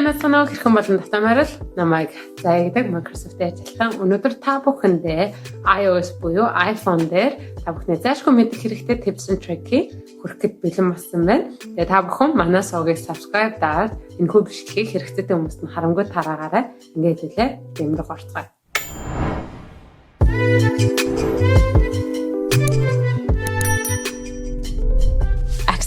Amazon хэрхэн болон татамаар л намайг заяадаг Microsoft-ийн ажилтан. Өнөөдөр та бүхэндээ iOS буюу iPhone дээр та бүхний зайлшгүй мэдэх хэрэгтэй tips and trick-ийг хүрэхэд бэлэн болсон байна. Тэгээ та бүхэн манай сувгийг subscribe дараад энэхүү бичлэгийг хэрэгцээтэй хүмүүст нь харамгүй тараагаарай. Ингээд хэлээ дэмрэг орцгоё.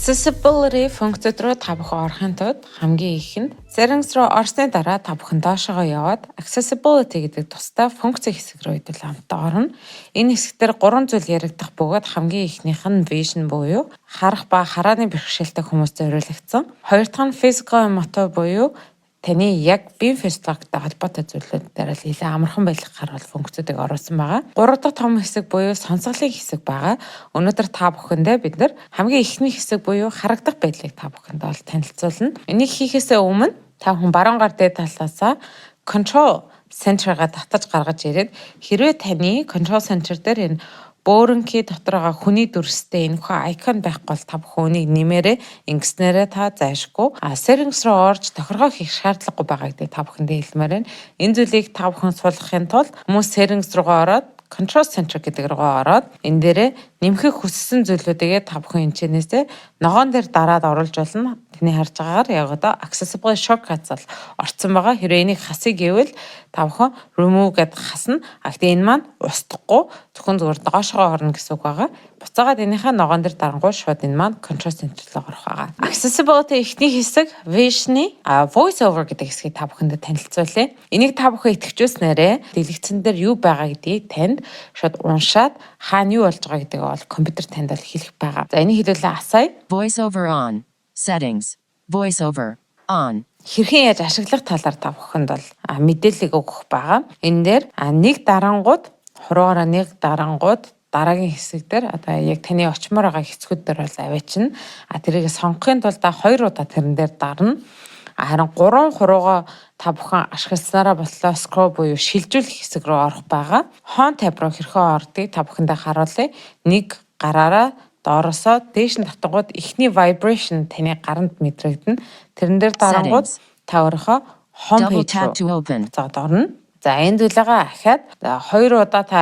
Accessibility функцид руу та бүхэн орохын тулд хамгийн ихэнд settings руу орсны дараа та бүхэн доошогоо яваад accessibility гэдэг тусдаа функцийн хэсэг рүү идэл амтаа орно. Энэ хэсгээр 3 зүйл яригдах бөгөөд хамгийн ихнийх нь vision буюу харах ба харааны бэрхшээлтэй хүмүүст зориулагдсан. Хоёр дахь нь physical and motor буюу таны яг бие физиологтой холбоотой зүйлүүд дээр л нэлээд амархан байлгах харуул функцүүдийг оруулсан байгаа. Гурав дахь том хэсэг буюу сонсголын хэсэг байгаа. Өнөөдөр та бүхэндээ бид нар хамгийн ихний хэсэг буюу харагдах байдлыг та бүхэнд бол танилцуулна. Энийг хийхээс өмнө та бүхэн баруун гар дээд талаасаа control center-га татаж гаргаж ирээд хэрвээ таны control center дээр энэ бөөрөнхий дотор байгаа хүний дүрстэй энэхүү icon байхгүй бол та бүхэн үнийг нэмээрээ ингэснээрээ та зайшгүй settings руу орж тохиргоо хийх шаардлагагүй байгаа гэдэг та бүхэндээ хэлмээр байна. Энэ зүйлийг та бүхэн суулгахын тулд хүмүүс settings руугаа ороод control center гэдэг руугаа ороод энэ дээрээ нэмэх хүссэн зүйлүүдээ та бүхэн энэчнээсээ ногоон дээр дараад оруулж болно. Тэний харж байгаагаар яг одоо accessible shortcuts бол орцсон байгаа. Хэрвээ энийг хасыг гэвэл та бүхэн remove гэдээ хасна. Гэхдээ энэ маань устдахгүй зөвхөн зүгээр доошогоо орно гэсэн үг байгаа. Буцаагаад энийхээ ногоон дээр дарангуй шууд энэ маань control center руу орох байгаа. Accessibility эхний хэсэг vision-ы voice over гэдэг хэсгийг та бүхэндээ танилцуулъя. Энийг та бүхэн идэвхжүүлснээрээ дэлгэцэн дээр юу байгаа гэдгийг танд шууд уншаад хаана юу болж байгаа гэдгийг бол компьютер танд бол хэлэх байгаа. За энийг хэлүүлээ асая. Voice over on. Settings. Voice over on. Хэрхэн яаж ашиглах талаар та бүхэнд бол мэдээлэл өгөх байгаа. Энэ дээр нэг дарангууд хуруугаараа нэг дарангууд дараагийн хэсэг дээр одоо яг таны очимоор байгаа хэсгүүд дээр бол аваачна. Тэрийг сонгохын тулд 2 удаа тэрэн дээр дарна. Харин 3 хуруугаа та бүхэн ашигласнараа боллоо scroll буюу шилжүүлэх хэсэг рүү орох байгаа. Home tab руу хэрхэн ордгийг та бүхэндээ харуулъя. Нэг гараараа доороосоо дээш нь татангууд ихний vibration таны гаранд мэдрэгдэнэ. Тэрэн дээр дарангууд та өөрийнхөө home page руу орно. За энэ зүйлээгээ ахаад 2 удаа та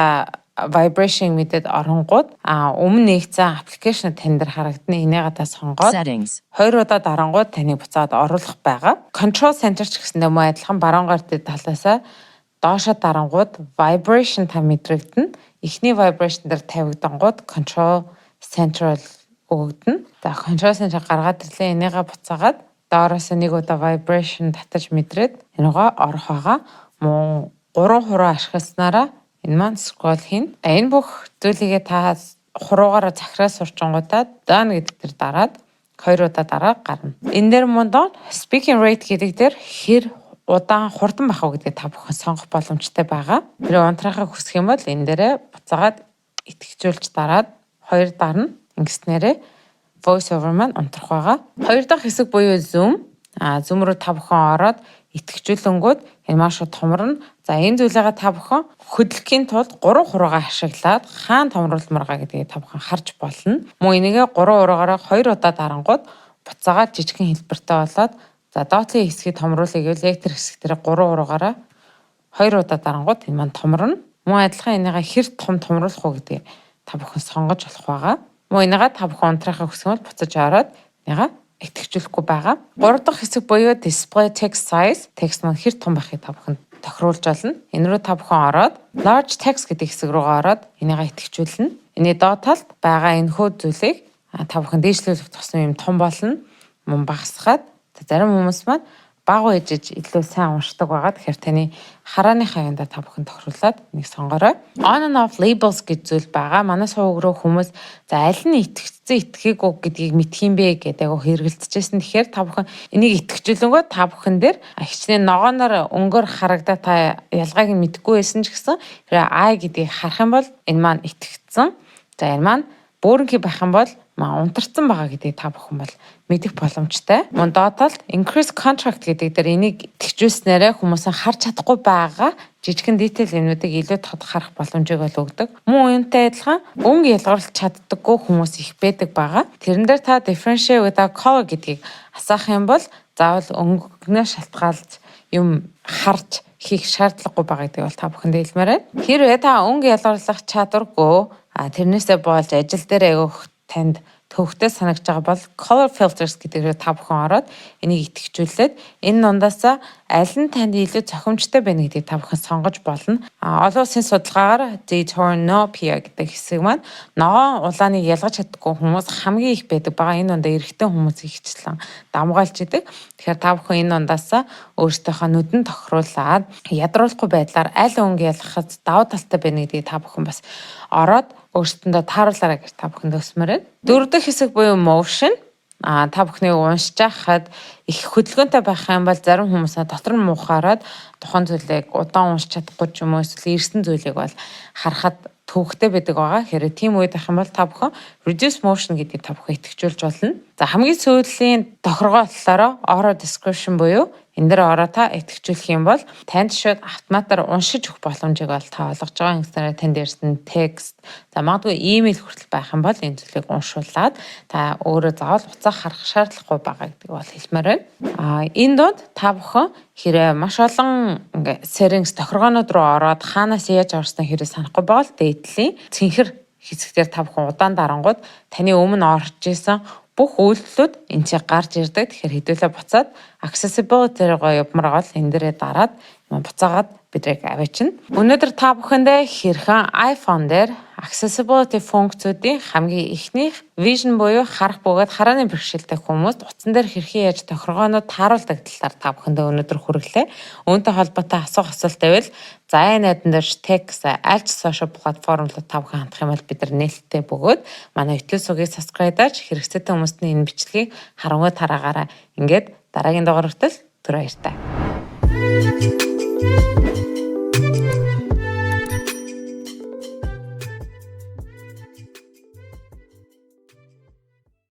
vibration мэдээд оронгууд өмнө нэгцэн аппликейшн тань дээр харагдана. Энийг та сонгоод 2 удаа дарангууд таны буцаад оруулах байгаа. Control center ч гэсэндээ мөн адилхан баруун гар дээр талаасаа доошоо дарангууд vibration та мэдрэгдэнэ. Эхний vibration дээр тавигдангууд control central өгдөн. За control center гаргаад ирлээ. Энийгээ буцаагаад доороос нэг удаа vibration татаж мэдрээд энийгээ орох байгаа. Мөн 3 хуруу ашигласнараа энэ маань scroll хийн. Энэ бүх зүйлийгээ та хуруугаараа захираа сурчингуудаа done гэдэг дээр дараад 2 удаа дараа гарна. Энэ дээр мөн speaking rate гэдэг дээр хэр удаан хурдан байх уу гэдгийг та бүхэн сонгох боломжтой байгаа. Тэр унтраахаа хүсэх юм бол энэ дээрээ буцаагаад итгэжүүлж дараад 2 дарна. Ингэснээрээ voice over маань унтрах байгаа. 2 дахь хэсэг буюу zoom. Zoom руу та бүхэн ороод итгэжүүлэнгүүд энэ маш томорно. За энэ зүйлээгээ та бүхэн хөдөлгөхийн тулд 3 хуруугаа ашиглаад хаана томруулмаргаа гэдгийг та бүхэн харж болно. Мөн энийгээ 3 хуруугаараа 2 удаа дарангууд буцаагаад жижигхэн хэлбэртэй болоод за доотлын хэсгийг томруулъя гэвэл яг тэр хэсэг дээр 3 хуруугаараа 2 удаа дарангууд энэ маань томорно. Мөн адилхан энийгээ хэр томруулах уу гэдгийг та бүхэн сонгож болох байгаа. Мөн энийгээ та бүхэн унтраахаа хүсэх бол буцаж ороод энийгээ итгэжүүлэхгүй байгаа. 3 дахь хэсэг буюу display text size. Текст маань хэр том байхыг та бүхэн тохируулж болно. Энэ рүү та бүхэн ороод large text гэдэг хэсэг рүүгээ ороод энийгээ итгэжүүлнэ. Эний доод талд байгаа энэхүү зүйлийг та бүхэн дээшлүүлэх тусам юм том болно. Мөн багасгаад зарим хүмүүс маань баг ээжж илүү сайн уншдаг байгаа. Тэгэхээр таны харааны хаяанда та бүхэн тохируулаад нэг сонгорой. On and off labels гэж зүйл байгаа. Манай сувг руу хүмүүс за аль нь итгэцэн итгэхийг гэдгийг мэдх юм бэ гэдэг хэрэгэлцэжсэн. Тэгэхээр та бүхэн энийг итгэжүүлэнгөө та бүхэн дээр хичнээн ногооноор өнгөөр харагдаа та ялгааг нь мэдэхгүй байсан ч гэсэн хэрэг I гэдгийг харах юм бол энэ маань итгэцэн. За энэ маань бөөрөнхий байх юм бол унтарсан байгаа гэдгийг та бүхэн бол мэдэх боломжтой. Мөн доод талд increase contract гэдэг дээр энийг итгэжүүлснээрээ хүмүүс харж чадахгүй байгаа жижигхэн detail юмнуудыг илүү тод харах боломжийг бол өгдөг. Мөн үүнтэй адилхан өнгө ялгаруулж чаддаггүй хүмүүс их байдаг байгаа. Тэрэн дээр та differentiate without color гэдгийг асаах юм бол заавал өнгөнөө шалтгаалж юм харж хийх шаардлагагүй байгаа гэдэг бол та бүхэнд хэлмээр байна. Хэрвээ та өнгө ялгарлах чадваргүй тэрнээсээ болж ажил дээр айгүйх танд төвхтэй санагдж байгаа бол color filters гэдгээр та бүхэн ороод энийг итгэжүүлээд энэ дундаас аль нь танд илүү цохимжтой байна гэдгийг та бүхэн сонгож болно. Олон улсын судалгаагаар Dtornopia гэдэг хэсэг маань ногоон улааныг ялгаж чаддаггүй хүмүүс хамгийн их байдаг байгаа. Энэ дундаа эрэгтэй хүмүүсийг хичлэн дамгаалж идэг. Тэгэхээр та бүхэн энэ дундаас өөрсдийнхөө нүдэн тохируулаад ядруулахгүй байдлаар аль өнгө ялгахад давуу талтай байна гэдгийг та бүхэн бас ороод өөрсдөндөө тааруулаарай гэж та бүхэнд өсмөр байна. Дөрөв дэх хэсэг буюу motion. Та бүхнийг уншиж байхад их хөдөлгөөнтэй байх юм бол зарим хүмүүс дотор нь муухаараад тухайн зүйлийг удаан уншиж чадахгүй ч юм уу эсвэл ирсэн зүйлийг бол харахад төвхтэй байдаг байгаа. Тэгэхээр тийм үед ах юм бол та бүхэн reduce motion гэдгийг та бүхэн итгэжүүлж болно. За хамгийн сүүлийн тохиргоо болохоор auto description буюу энэ дээр ороо та итгэжүүлэх юм бол танд шууд автоматар уншиж өгөх боломжийг бол та олгож байгаа. Ингэснээр танд ирсэн текст, за магадгүй имэйл хүртэл байх юм бол энэ зүйлийг уншуулад та өөрөө заавал уцаа харах шаардлагагүй байгаа гэдэг бол хэлмээр байна. Энэ донд та бүхэн хэрэг маш олон settings тохиргоонууд руу ороод хаанаас яаж орсноо хэрэг санахгүй байгаа л дээдлийн цэнхэр хэсгээр та бүхэн удаан дарангууд таны өмнө орж исэн бүх үйлдэлүүд энэ чинь гарч ирдэг. Тэгэхээр хэдүүлээ буцаад accessibility руу явмаар гол энэ дээрээ дараад буцаагаад бидрийг авчина. Өнөөдөр та бүхэндээ хэрхэн iPhone дээр accessibility функцүүдийн хамгийн ихнийх vision буюу харах бөгөөд харааны бэрхшээлтэй хүмүүст утсан дээр хэрхэн яаж тохиргоонууд тааруулдаг талаар та бүхэндээ өнөөдөр хүргэлээ. Үүнтэй холбоотой асуулт байвал заяа найдан дээр text альч social платформ руу та бүхэн хандах юм бол бид нар нээлттэй бөгөөд манай YouTube сувгийг subscribe даач хэрэгцээтэй хүмүүст энэ бичлэгийг харангуй тараагаараа ингээд дараагийн дугаарт түр баяртай.